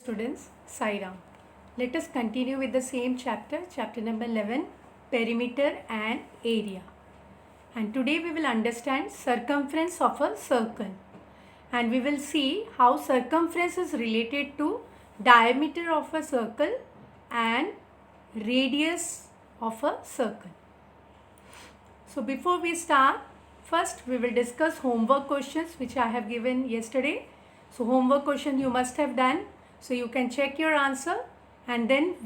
students, Sai Ram. Let us continue with the same chapter, chapter number 11, perimeter and area. And today we will understand circumference of a circle. And we will see how circumference is related to diameter of a circle and radius of a circle. So before we start, first we will discuss homework questions which I have given yesterday. So homework question you must have done. So you can check your answer and then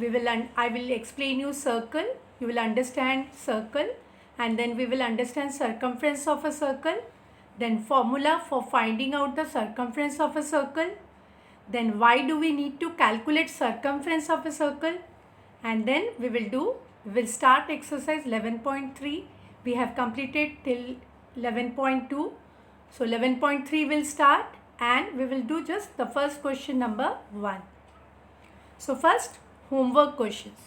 I will explain you circle. You will understand circle and then we will understand circumference of a circle. Then formula for finding out the circumference of a circle. Then why do we need to calculate circumference of a circle? And then we will start exercise 11.3. We have completed till 11.2. So 11.3 will start and we will do just the first question number 1. So first homework questions.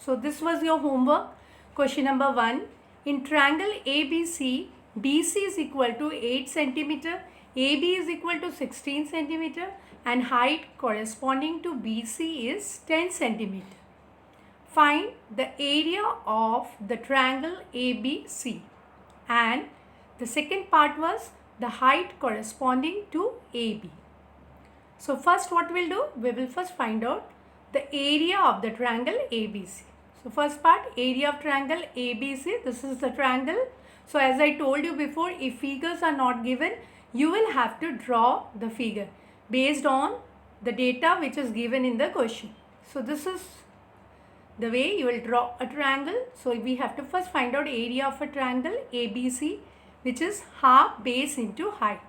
So this was your homework. Question number 1. In triangle ABC, BC is equal to 8 cm, AB is equal to 16 cm and height corresponding to BC is 10 cm. Find the area of the triangle ABC, and the second part was the height corresponding to AB. So first what we'll do, we will first find out the area of the triangle ABC. So first part, area of triangle ABC, this is the triangle. So as I told you before, if figures are not given, you will have to draw the figure based on the data which is given in the question. So this is the way you will draw a triangle. So we have to first find out area of a triangle ABC, which is half base into height.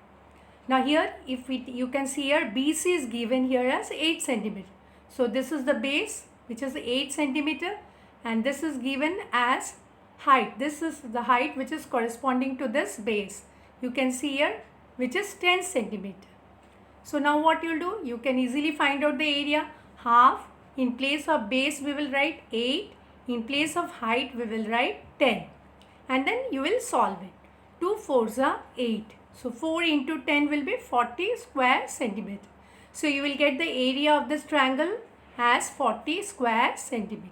Now here you can see here BC is given here as 8 cm. So this is the base which is 8 cm and this is given as height. This is the height which is corresponding to this base. You can see here which is 10 cm. So now what you will do, you can easily find out the area. Half, in place of base we will write 8, in place of height we will write 10 and then you will solve it. 2 4s are 8. So 4 into 10 will be 40 square centimeter. So you will get the area of this triangle as 40 square centimeter.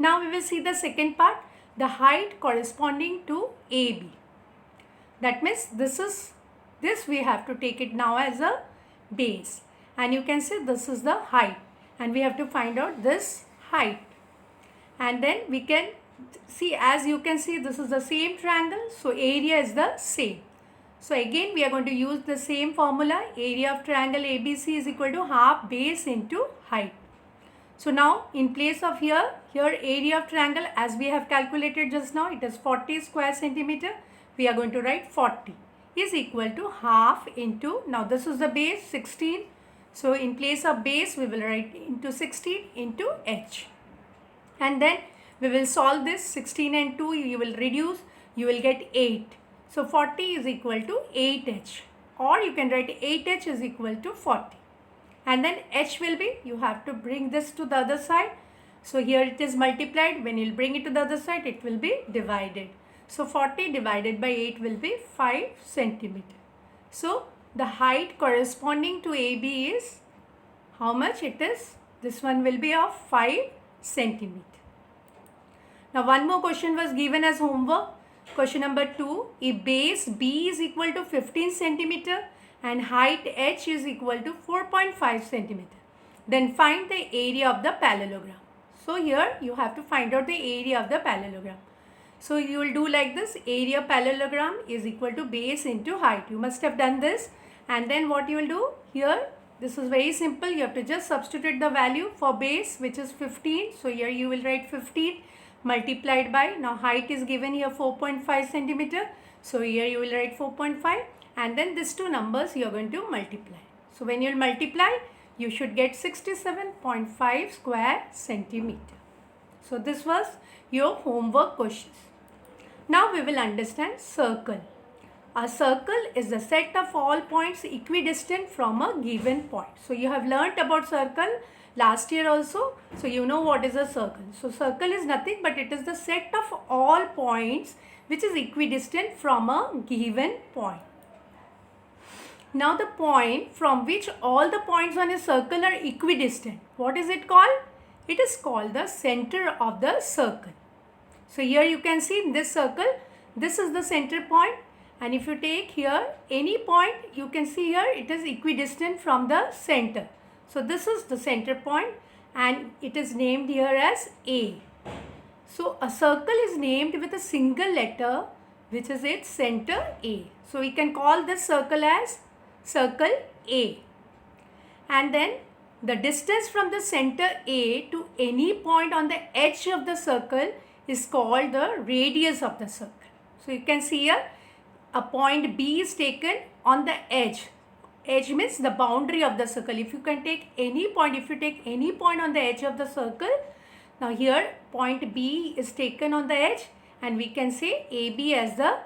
Now we will see the second part, the height corresponding to AB. That means this we have to take it now as a base. And you can see this is the height. And we have to find out this height. And then we can see, as you can see, this is the same triangle. So area is the same. So again we are going to use the same formula. Area of triangle ABC is equal to half base into height. So now in place of here area of triangle, as we have calculated just now, it is 40 square centimeter. We are going to write 40 is equal to half into, now this is the base 16. So in place of base we will write into 16 into h. And then we will solve this. 16 and 2 you will reduce, you will get 8. So 40 is equal to 8h, or you can write 8h is equal to 40. And then h will be, you have to bring this to the other side. So here it is multiplied. When you will bring it to the other side, it will be divided. So 40 divided by 8 will be 5 centimeter. So the height corresponding to AB is how much it is? This one will be of 5 centimeter. Now one more question was given as homework. Question number 2. If base B is equal to 15 centimeter and height H is equal to 4.5 centimeter, then find the area of the parallelogram. So here you have to find out the area of the parallelogram. So you will do like this, area parallelogram is equal to base into height. You must have done this. And then what you will do here, this is very simple. You have to just substitute the value for base, which is 15. So here you will write 15 multiplied by, now height is given here 4.5 centimeter. So here you will write 4.5 and then these two numbers you are going to multiply. So when you will multiply, you should get 67.5 square centimeter. So this was your homework questions. Now we will understand circle. A circle is the set of all points equidistant from a given point. So you have learnt about circle last year also. So you know what is a circle. So circle is nothing but it is the set of all points which is equidistant from a given point. Now the point from which all the points on a circle are equidistant, what is it called? It is called the center of the circle. So here you can see in this circle, this is the center point, and if you take here any point, you can see here it is equidistant from the center. So this is the center point and it is named here as A. So a circle is named with a single letter which is its center A. So we can call this circle as circle A. And then the distance from the center A to any point on the edge of the circle is called the radius of the circle. So you can see here a point B is taken on the edge. Edge means the boundary of the circle. If you can take any point, if you take any point on the edge of the circle, now here point B is taken on the edge and we can say AB as the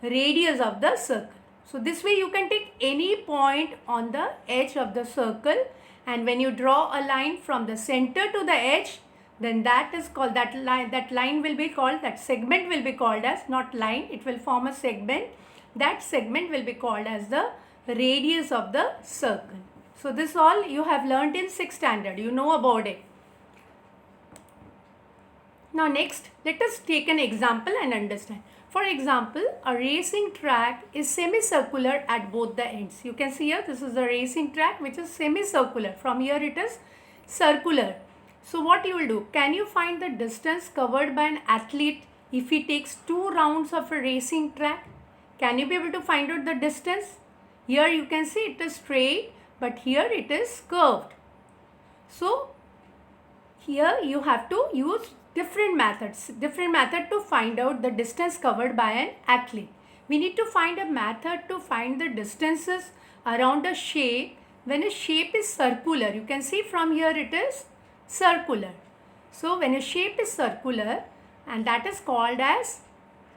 radius of the circle. So this way you can take any point on the edge of the circle, and when you draw a line from the center to the edge, then that is called, that line will be called, that segment will be called as, not line, it will form a segment. That segment will be called as the radius of the circle. So this all you have learnt in 6th standard, you know about it. Now next, let us take an example and understand. For example, a racing track is semicircular at both the ends. You can see here, this is a racing track which is semicircular. From here it is circular. So what you will do, can you find the distance covered by an athlete if he takes 2 rounds of a racing track? Can you be able to find out the distance? Here you can see it is straight, but here it is curved. So here you have to use different method to find out the distance covered by an athlete. We need to find a method to find the distances around a shape when a shape is circular. You can see from here it is circular. So when a shape is circular, and that is called as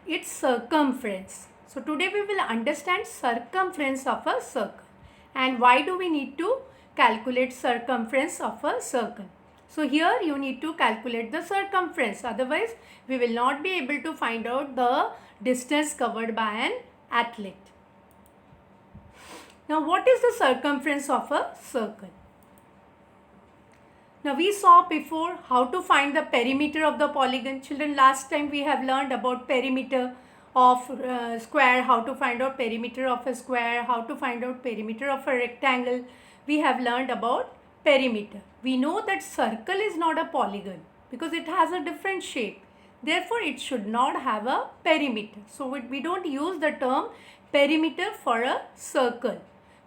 its circumference. So today we will understand circumference of a circle. And why do we need to calculate circumference of a circle? So here you need to calculate the circumference, otherwise we will not be able to find out the distance covered by an athlete. Now what is the circumference of a circle? Now we saw before how to find the perimeter of the polygon. Children, last time we have learned about perimeter of square, how to find out perimeter of a square, how to find out perimeter of a rectangle. We have learned about perimeter. We know that circle is not a polygon because it has a different shape. Therefore, it should not have a perimeter. So we don't use the term perimeter for a circle.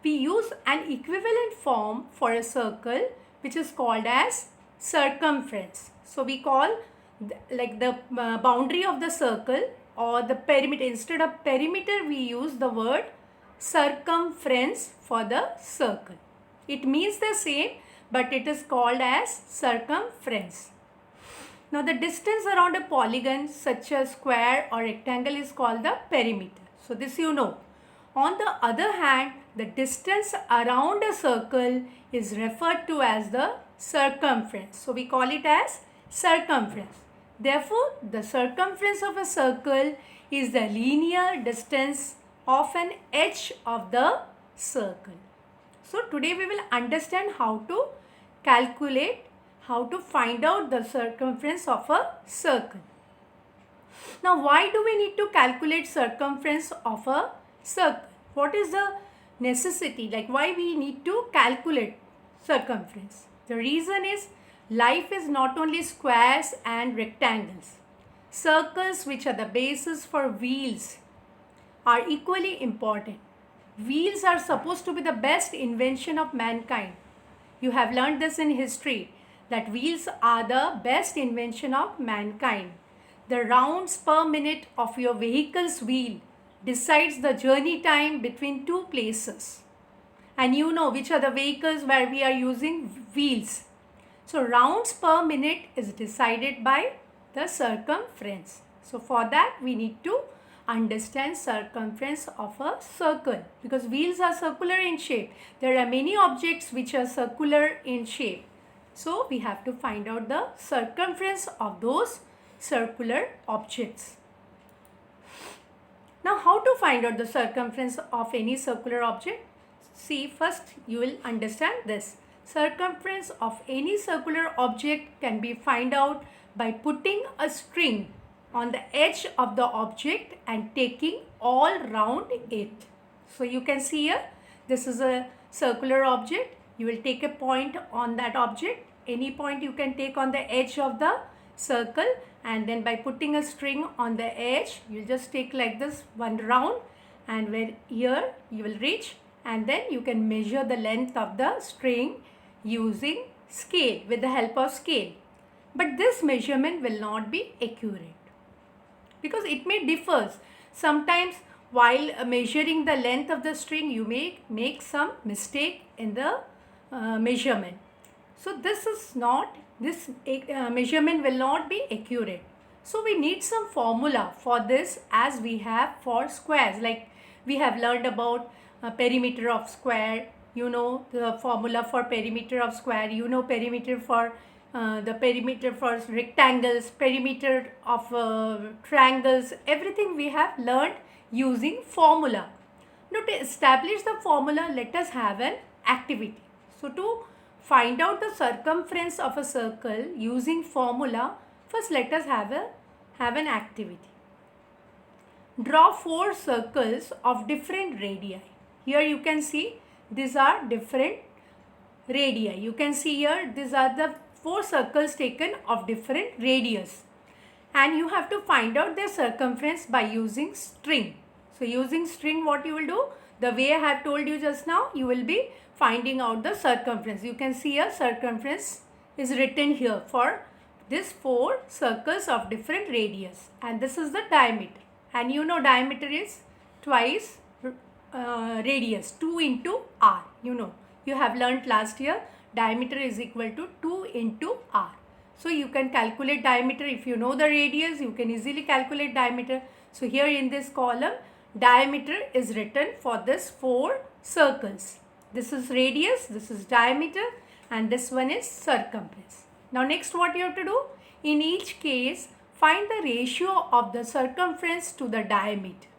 We use an equivalent form for a circle which is called as circumference. So we call the boundary of the circle or the perimeter. Instead of perimeter, we use the word circumference for the circle. It means the same, but it is called as circumference. Now the distance around a polygon such as square or rectangle is called the perimeter. So this you know. On the other hand, the distance around a circle is referred to as the circumference. So we call it as circumference. Therefore, the circumference of a circle is the linear distance of an edge of the circle. So today we will understand how to calculate, how to find out the circumference of a circle. Now why do we need to calculate circumference of a circle? What is the necessity, like why we need to calculate circumference? The reason is life is not only squares and rectangles. Circles, which are the basis for wheels, are equally important. Wheels are supposed to be the best invention of mankind. You have learned this in history, that wheels are the best invention of mankind. The rounds per minute of your vehicle's wheel decides the journey time between 2 places. And you know which are the vehicles where we are using wheels. So rounds per minute is decided by the circumference. So for that we need to understand circumference of a circle, because wheels are circular in shape. There are many objects which are circular in shape. So we have to find out the circumference of those circular objects. Now how to find out the circumference of any circular object? See, first you will understand this. Circumference of any circular object can be found out by putting a string on the edge of the object and taking all round it. So you can see here, this is a circular object. You will take a point on that object. Any point you can take on the edge of the circle, and then by putting a string on the edge, you just take like this one round, and where here you will reach, and then you can measure the length of the string using scale, with the help of scale. But this measurement will not be accurate because it may differ. Sometimes while measuring the length of the string, you may make some mistake in the measurement. So this measurement will not be accurate. So we need some formula for this, as we have for squares. Like we have learned about perimeter of square. You know the formula for perimeter of square. You know perimeter for the perimeter for rectangles, perimeter of triangles. Everything we have learned using formula. Now to establish the formula, let us have an activity. So to find out the circumference of a circle using formula, first let us have an activity. Draw 4 circles of different radii. Here you can see these are different radii. You can see here these are the 4 circles taken of different radius. And you have to find out their circumference by using string. So using string, what you will do? The way I have told you just now, you will be finding out the circumference. You can see a circumference is written here for these 4 circles of different radius, and this is the diameter. And you know diameter is twice radius, 2 into r. You have learnt last year diameter is equal to 2 into r. So you can calculate diameter. If you know the radius, you can easily calculate diameter. So here in this column, diameter is written for this 4 circles. This is radius, this is diameter, and this one is circumference. Now next, what you have to do? In each case, find the ratio of the circumference to the diameter.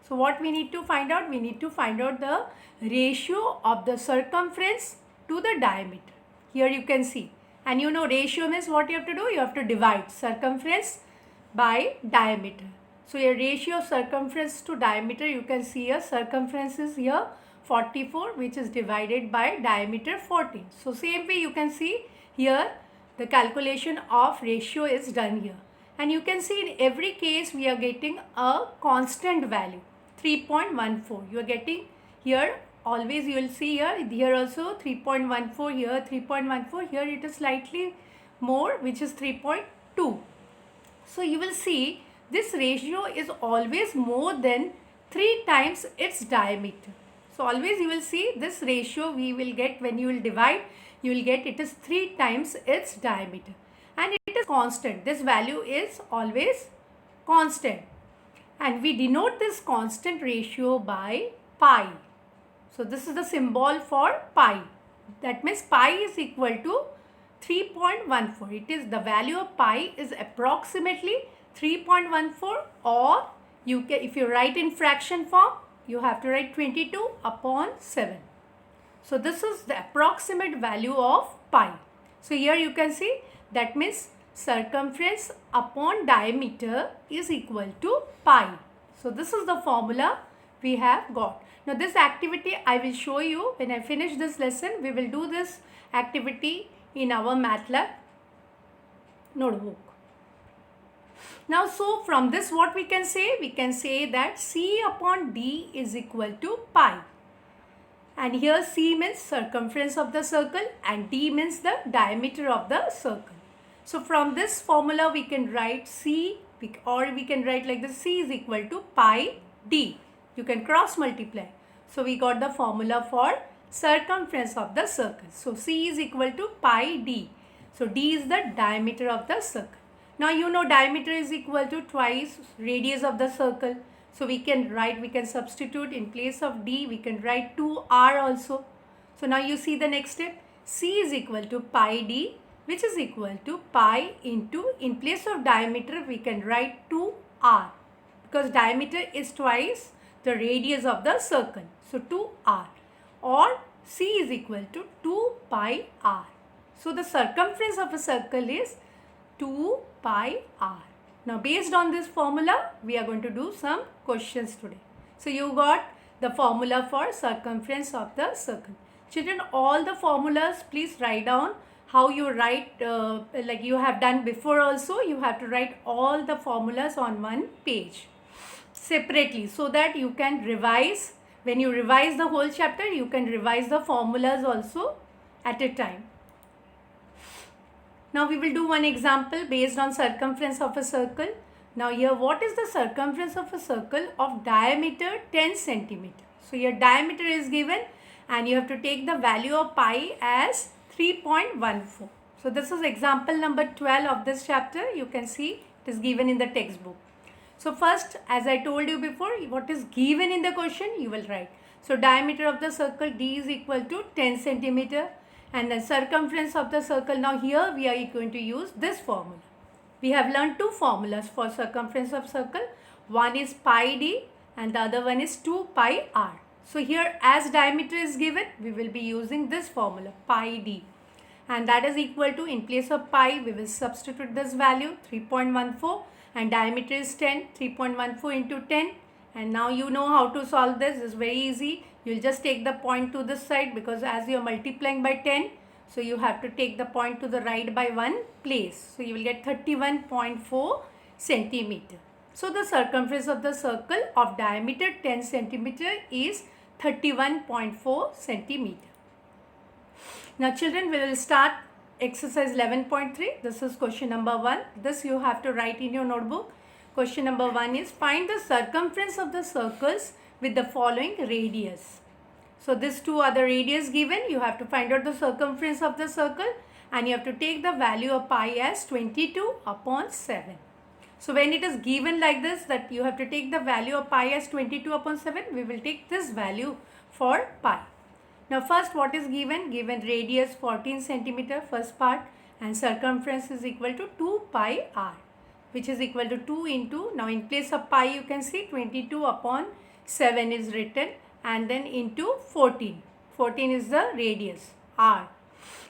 So what we need to find out? We need to find out the ratio of the circumference to the diameter. Here you can see. And you know ratio means what you have to do? You have to divide circumference by diameter. So your ratio of circumference to diameter, you can see here circumference is here 44, which is divided by diameter 14. So same way you can see here the calculation of ratio is done here. And you can see in every case we are getting a constant value, 3.14. You are getting here, always you will see here also 3.14, here 3.14, here it is slightly more, which is 3.2. So you will see this ratio is always more than 3 times its diameter. So always you will see this ratio we will get when you will divide, you will get it is 3 times its diameter. And it is constant. This value is always constant. And we denote this constant ratio by pi. So this is the symbol for pi. That means pi is equal to 3.14. It is the value of pi is approximately 3.14, or you can, if you write in fraction form, you have to write 22 upon 7. So this is the approximate value of pi. So here you can see that means circumference upon diameter is equal to pi. So this is the formula we have got. Now this activity I will show you when I finish this lesson. We will do this activity in our MATLAB notebook. Now so from this what we can say? We can say that C upon D is equal to pi. And here C means circumference of the circle and D means the diameter of the circle. So from this formula we can write C, or we can write like this: C is equal to pi D. You can cross multiply. So we got the formula for circumference of the circle. So C is equal to pi D. So D is the diameter of the circle. Now you know diameter is equal to twice radius of the circle. So we can write, we can substitute in place of D, we can write 2R also. So now you see the next step. C is equal to pi D, which is equal to pi into, in place of diameter we can write 2R, because diameter is twice the radius of the circle. So 2R. or C is equal to 2 pi r. So the circumference of a circle is 2 pi r. Now based on this formula, we are going to do some questions today. So you got the formula for circumference of the circle. Children, all the formulas please write down how you write, like you have done before also. You have to write all the formulas on one page separately so that you can revise. When you revise the whole chapter, you can revise the formulas also at a time. Now we will do one example based on circumference of a circle. Now here, what is the circumference of a circle of diameter 10 centimeter? So your diameter is given and you have to take the value of pi as 3.14. So this is example number 12 of this chapter. You can see it is given in the textbook. So first, as I told you before, what is given in the question you will write. So diameter of the circle D is equal to 10 centimeter. And the circumference of the circle, now here we are going to use this formula. We have learned two formulas for circumference of circle. One is pi d and the other one is 2 pi r. So here as diameter is given, we will be using this formula pi d. And that is equal to, in place of pi, we will substitute this value 3.14 and diameter is 10, 3.14 into 10. And now you know how to solve this. It's very easy. You'll just take the point to this side because as you're multiplying by 10, so you have to take the point to the right by one place. So you will get 31.4 centimeter. So the circumference of the circle of diameter 10 centimeter is 31.4 centimeter. Now children, we will start exercise 11.3. This is question number 1. This you have to write in your notebook. Question number 1 is, find the circumference of the circles with the following radius. So these two are the radius given. You have to find out the circumference of the circle and you have to take the value of pi as 22 upon 7. So when it is given like this, that you have to take the value of pi as 22 upon 7, we will take this value for pi. Now first, what is given? Given radius 14 centimeter, first part, and circumference is equal to 2 pi r, which is equal to 2 into, now in place of pi you can see 22 upon 7 is written and then into 14. 14 is the radius r.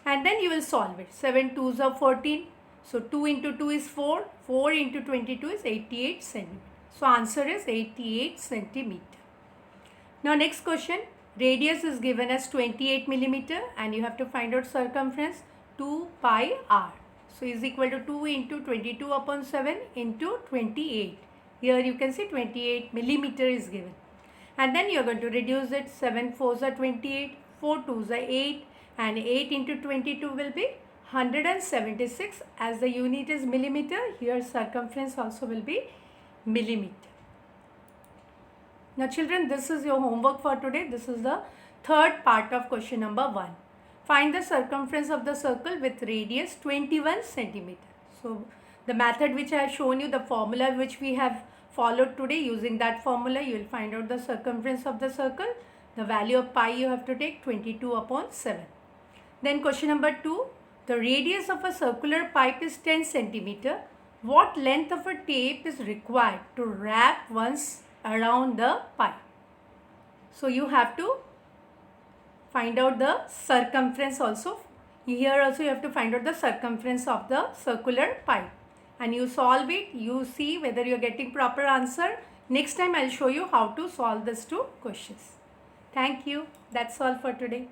And then you will solve it. 7 2s are 14. So 2 into 2 is 4. 4 into 22 is 88 centimeter. So answer is 88 centimeter. Now next question. Radius is given as 28 millimeter and you have to find out circumference 2 pi r. So is equal to 2 into 22 upon 7 into 28. Here you can see 28 millimeter is given. And then you are going to reduce it. 7 4s are 28, 4 2s are 8 and 8 into 22 will be 176. As the unit is millimeter, here circumference also will be millimeter. Now children, this is your homework for today. This is the third part of question number 1. Find the circumference of the circle with radius 21 centimeter. So the method which I have shown you, the formula which we have followed today, using that formula you will find out the circumference of the circle. The value of pi you have to take 22 upon 7. Then question number 2. The radius of a circular pipe is 10 centimeter. What length of a tape is required to wrap once around the pipe? So you have to find out the circumference also. Here also you have to find out the circumference of the circular pipe. And you solve it, you see whether you are getting proper answer. Next time I will show you how to solve these two questions. Thank you. That's all for today.